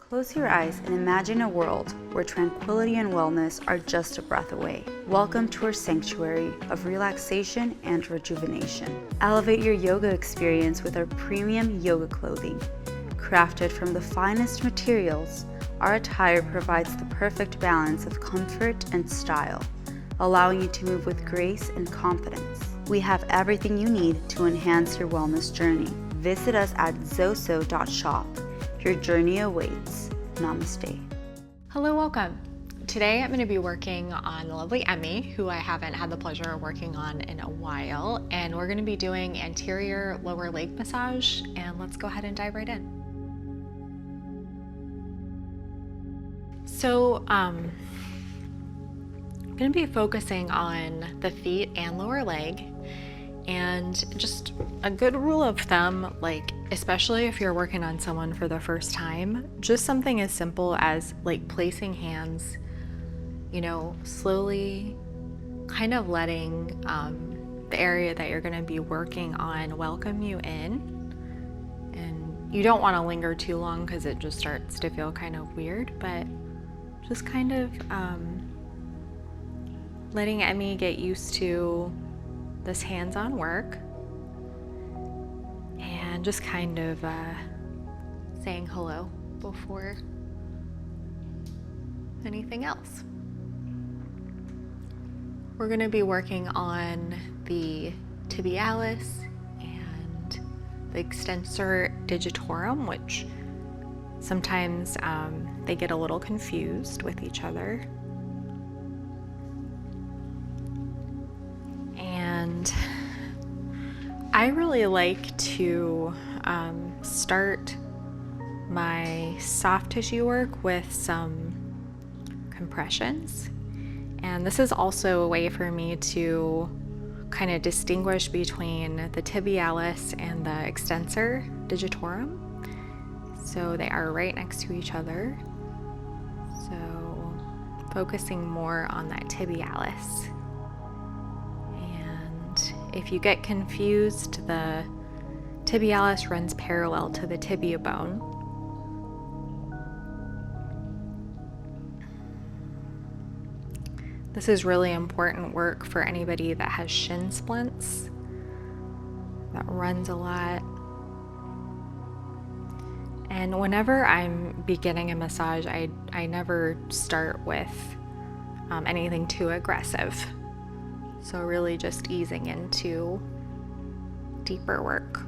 Close your eyes and imagine a world where tranquility and wellness are just a breath away. Welcome to our sanctuary of relaxation and rejuvenation. Elevate your yoga experience with our premium yoga clothing. Crafted from the finest materials, our attire provides the perfect balance of comfort and style, allowing you to move with grace and confidence. We have everything you need to enhance your wellness journey. Visit us at zoso.shop. Your journey awaits. Namaste. Hello, welcome. Today I'm going to be working on the lovely Emmy, who I haven't had the pleasure of working on in a while, and we're going to be doing anterior lower leg massage, and let's go ahead and dive right in. So I'm going to be focusing on the feet and lower leg, and just a good rule of thumb, especially if you're working on someone for the first time, just something as simple as placing hands, slowly kind of letting the area that you're going to be working on welcome you in. And you don't want to linger too long because it just starts to feel kind of weird, but just kind of letting Emmy get used to this hands-on work, and just kind of saying hello before anything else. We're going to be working on the tibialis and the extensor digitorum, which sometimes they get a little confused with each other. And I really like to start my soft tissue work with some compressions. And this is also a way for me to kind of distinguish between the tibialis and the extensor digitorum. So they are right next to each other. So focusing more on that tibialis. If you get confused, the tibialis runs parallel to the tibia bone. This is really important work for anybody that has shin splints, that runs a lot. And whenever I'm beginning a massage, I never start with anything too aggressive. So really just easing into deeper work.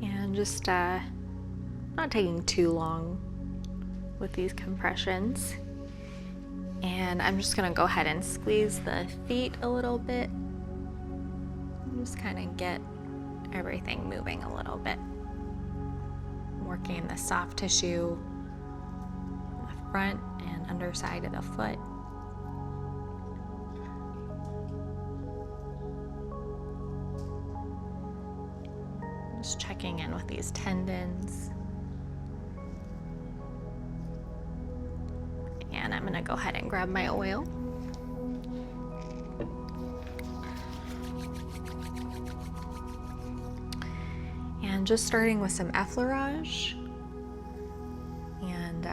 And just not taking too long with these compressions. And I'm just gonna go ahead and squeeze the feet a little bit. Just kind of get everything moving a little bit. Working the soft tissue on the front and underside of the foot. Just checking in with these tendons. And I'm going to go ahead and grab my oil. And just starting with some Effleurage, and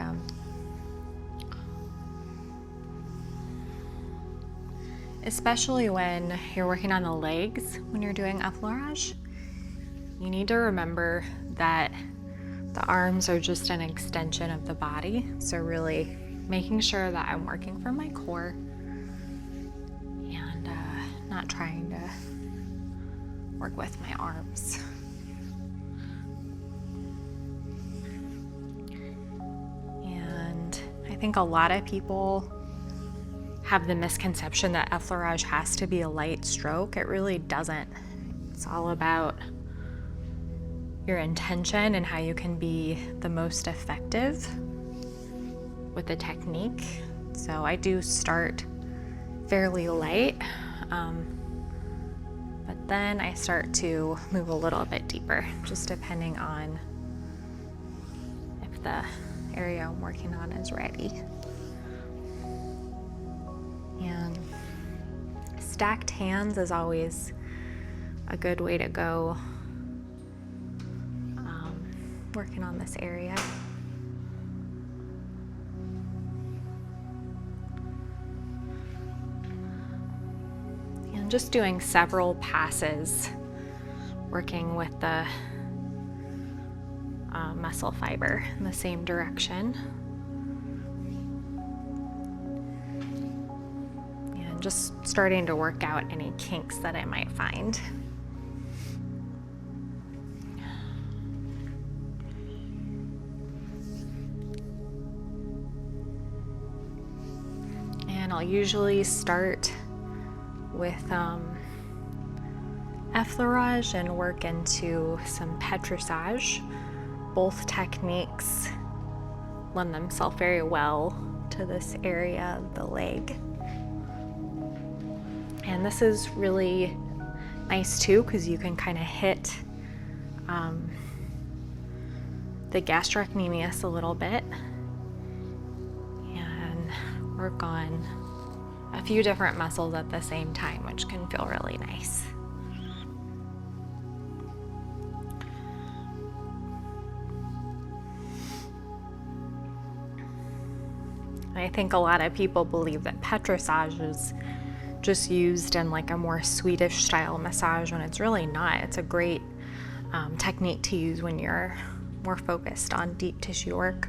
especially when you're working on the legs, when you're doing Effleurage, you need to remember that the arms are just an extension of the body. So really making sure that I'm working from my core and not trying to work with my arms. I think a lot of people have the misconception that Effleurage has to be a light stroke. It really doesn't. It's all about your intention and how you can be the most effective with the technique. So I do start fairly light, but then I start to move a little bit deeper, just depending on if the area I'm working on is ready. And stacked hands is always a good way to go working on this area. And just doing several passes, working with the muscle fiber in the same direction. And just starting to work out any kinks that I might find. And I'll usually start with Effleurage and work into some petrissage. Both techniques lend themselves very well to this area of the leg. And this is really nice too, because you can kind of hit the gastrocnemius a little bit and work on a few different muscles at the same time, which can feel really nice. I think a lot of people believe that petrissage is just used in like a more Swedish style massage when it's really not. It's a great technique to use when you're more focused on deep tissue work.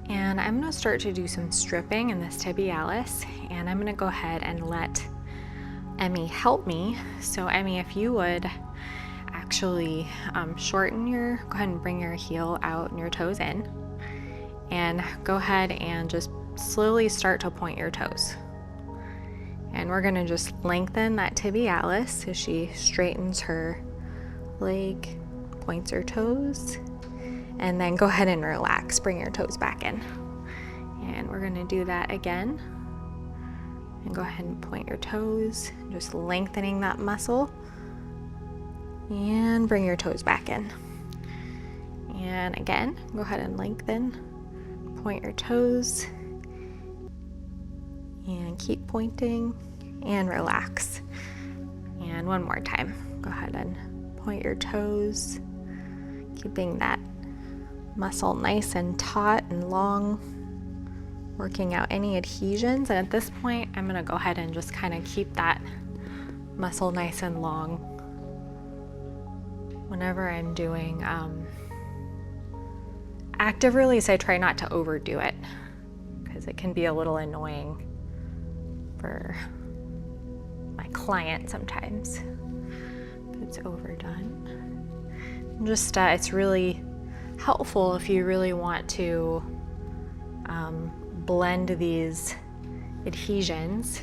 And I'm going to start to do some stripping in this tibialis, and I'm going to go ahead and let Emmy help me. So Emmy, if you would actually go ahead and bring your heel out and your toes in, and go ahead and just slowly start to point your toes. And we're going to just lengthen that tibialis as she straightens her leg, points her toes, and then go ahead and relax, bring your toes back in. And we're going to do that again. And go ahead and point your toes, just lengthening that muscle. And bring your toes back in. And again, go ahead and lengthen, point your toes, and keep pointing, and relax. And one more time, go ahead and point your toes, keeping that muscle nice and taut and long, working out any adhesions. And at this point, I'm going to go ahead and just kind of keep that muscle nice and long. Whenever I'm doing active release, I try not to overdo it because it can be a little annoying for my client sometimes if it's overdone. Just it's really helpful if you really want to blend these adhesions,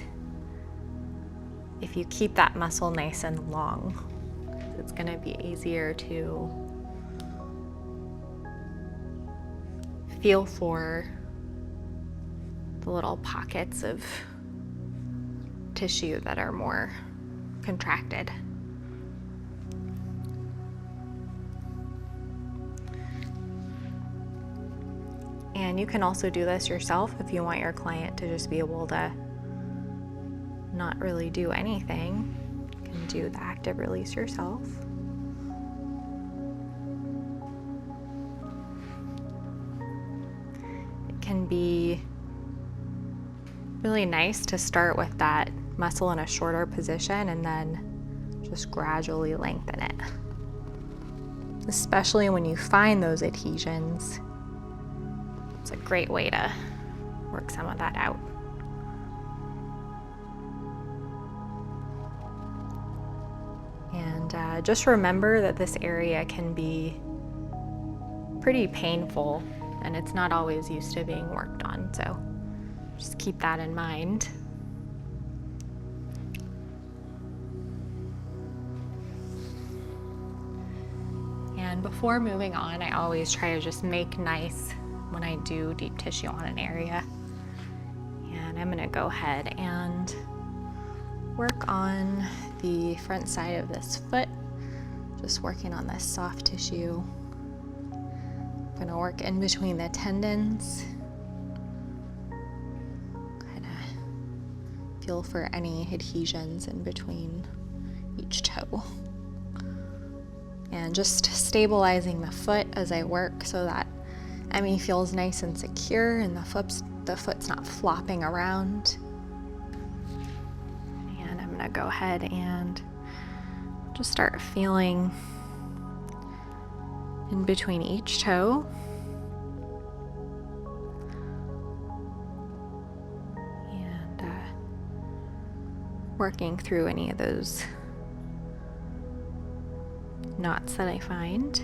if you keep that muscle nice and long. It's going to be easier to feel for the little pockets of tissue that are more contracted. And you can also do this yourself if you want your client to just be able to not really do anything. You can do the active release yourself. It can be really nice to start with that muscle in a shorter position and then just gradually lengthen it. Especially when you find those adhesions, it's a great way to work some of that out. And just remember that this area can be pretty painful and it's not always used to being worked on, so just keep that in mind. And before moving on, I always try to just make nice when I do deep tissue on an area. And I'm gonna go ahead and work on the front side of this foot, just working on this soft tissue. I'm gonna work in between the tendons. feel for any adhesions in between each toe. And just stabilizing the foot as I work so that Emmy feels nice and secure and the foot's not flopping around. And I'm gonna go ahead and just start feeling in between each toe. And working through any of those knots that I find.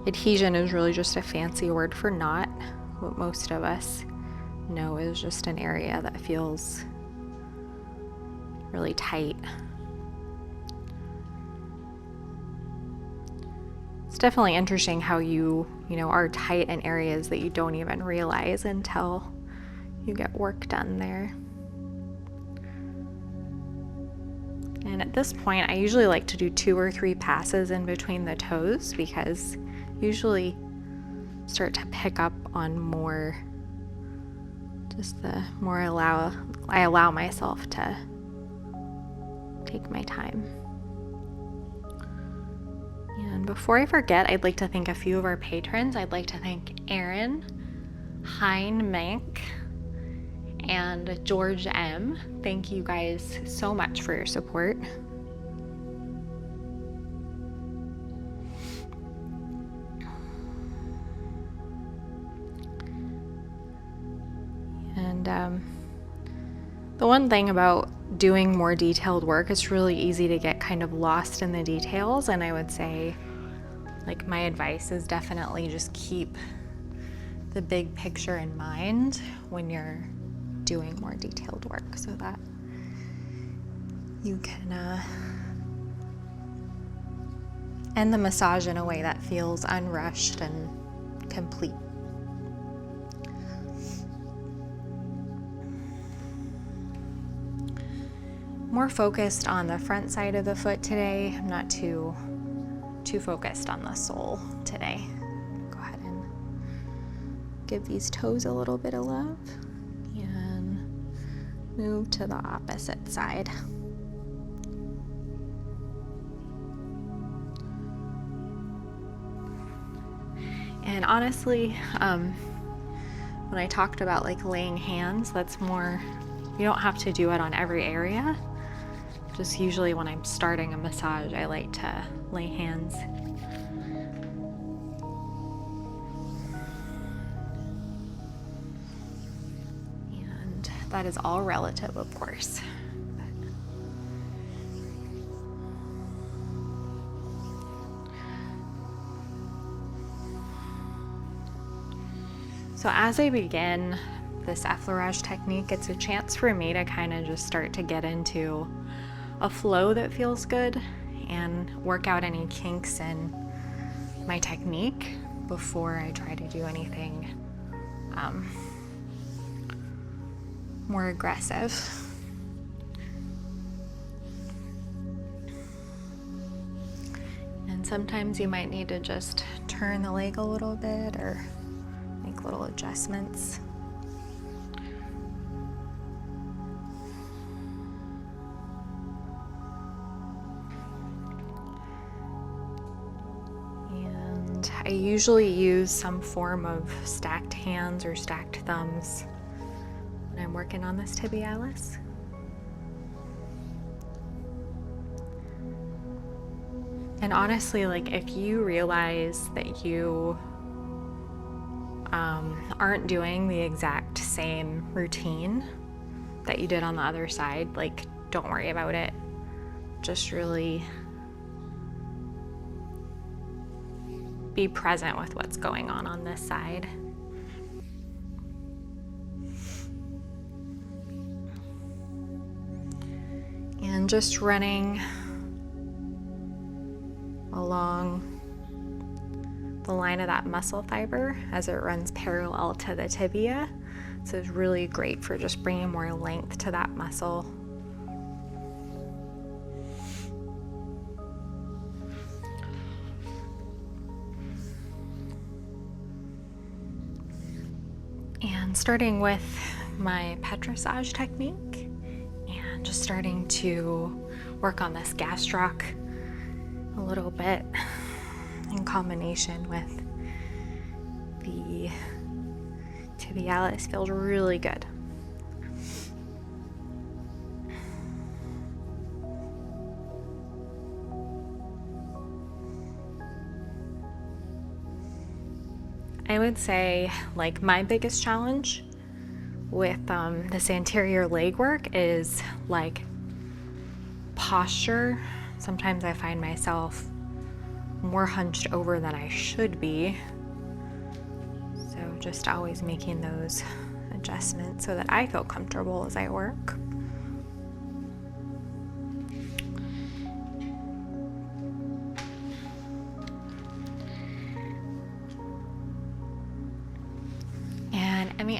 Adhesion is really just a fancy word for knot. What most of us know is just an area that feels really tight. It's definitely interesting how you are tight in areas that you don't even realize until you get work done there. And at this point, I usually like to do 2 or 3 passes in between the toes because usually start to pick up on more, just the more I allow myself to take my time. And before I forget, I'd like to thank a few of our patrons. I'd like to thank Aaron, Hein Mank, and George M. Thank you guys so much for your support. And the one thing about doing more detailed work, it's really easy to get kind of lost in the details, and I would say, like, my advice is definitely just keep the big picture in mind when you're doing more detailed work so that you can end the massage in a way that feels unrushed and complete. More focused on the front side of the foot today. I'm not too focused on the sole today. Go ahead and give these toes a little bit of love and move to the opposite side. And honestly, when I talked about like laying hands, that's more, you don't have to do it on every area. Just usually when I'm starting a massage, I like to lay hands. And that is all relative, of course. So as I begin this effleurage technique, it's a chance for me to kind of just start to get into a flow that feels good and work out any kinks in my technique before I try to do anything more aggressive. And sometimes you might need to just turn the leg a little bit or make little adjustments. And I usually use some form of stacked hands or stacked thumbs when I'm working on this tibialis. And honestly, like, if you realize that you aren't doing the exact same routine that you did on the other side, like, don't worry about it. Just really be present with what's going on this side. And just running along the line of that muscle fiber as it runs parallel to the tibia. So it's really great for just bringing more length to that muscle. And starting with my petrissage technique and just starting to work on this gastroc a little bit in combination with the tibialis. Feels really good. I would say like my biggest challenge with this anterior leg work is like posture. Sometimes I find myself more hunched over than I should be. So just always making those adjustments so that I feel comfortable as I work.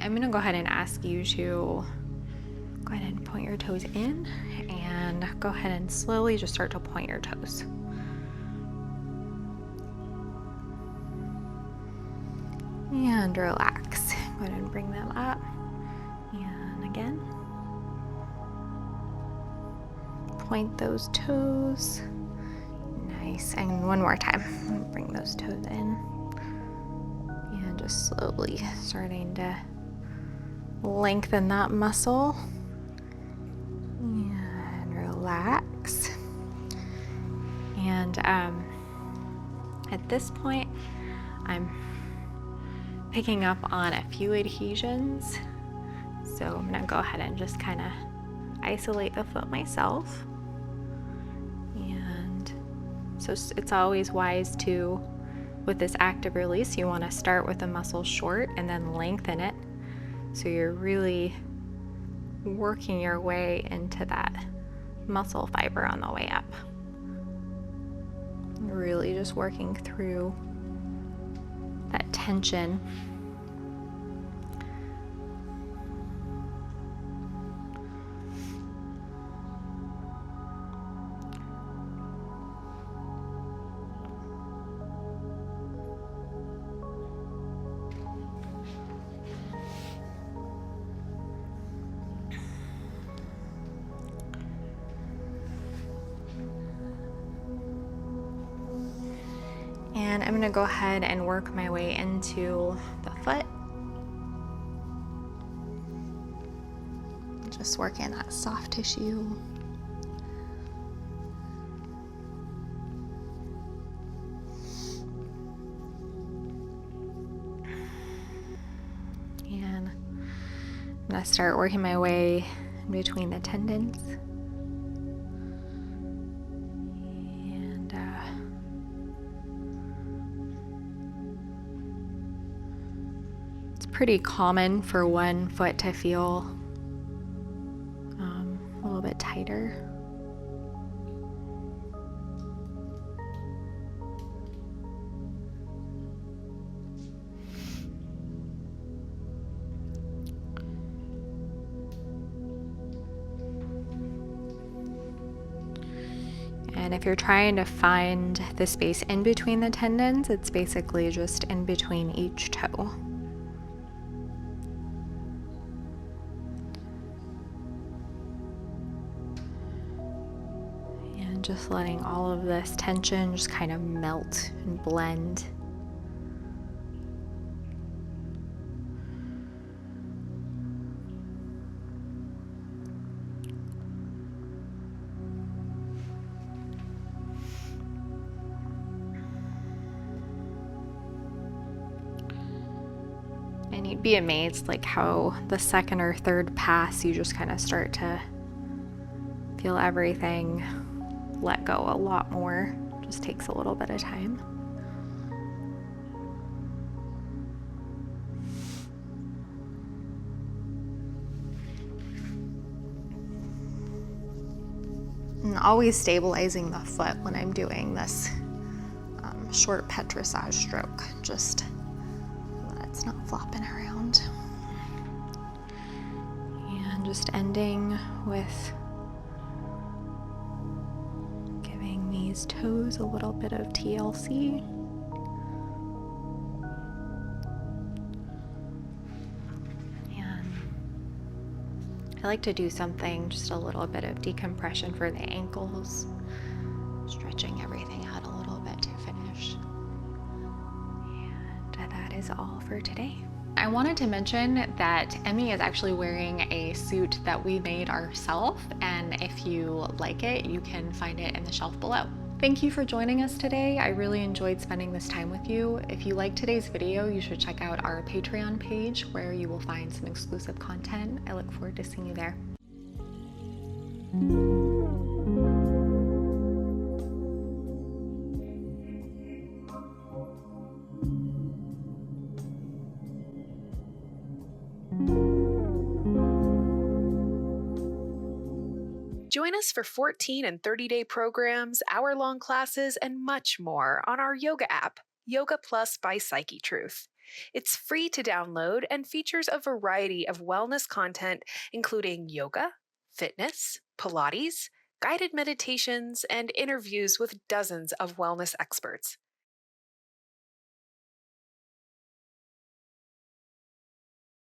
I'm going to go ahead and ask you to go ahead and point your toes in and go ahead and slowly just start to point your toes. And relax. Go ahead and bring them up. And again. Point those toes. Nice. And one more time. Bring those toes in. And just slowly starting to lengthen that muscle and relax. And at this point, I'm picking up on a few adhesions. So I'm gonna go ahead and just kind of isolate the foot myself. And so it's always wise to, with this active release, you want to start with the muscle short and then lengthen it. So you're really working your way into that muscle fiber on the way up. Really just working through that tension. And I'm gonna go ahead and work my way into the foot. Just working that soft tissue. And I'm gonna start working my way in between the tendons. Pretty common for one foot to feel a little bit tighter. And if you're trying to find the space in between the tendons, it's basically just in between each toe. Just letting all of this tension just kind of melt and blend. And you'd be amazed like how the second or third pass you just kind of start to feel everything let go a lot more. Just takes a little bit of time. And always stabilizing the foot when I'm doing this short petrissage stroke, just so that it's not flopping around. And just ending with these toes a little bit of TLC. And I like to do something, just a little bit of decompression for the ankles, stretching everything out a little bit to finish. And that is all for today. I wanted to mention that Emmy is actually wearing a suit that we made ourselves, and if you like it, you can find it in the shelf below. Thank you for joining us today. I really enjoyed spending this time with you. If you liked today's video, you should check out our Patreon page where you will find some exclusive content. I look forward to seeing you there. Join us for 14 and 30-day programs, hour-long classes, and much more on our yoga app, Yoga Plus by Psyche Truth. It's free to download and features a variety of wellness content, including yoga, fitness, Pilates, guided meditations, and interviews with dozens of wellness experts.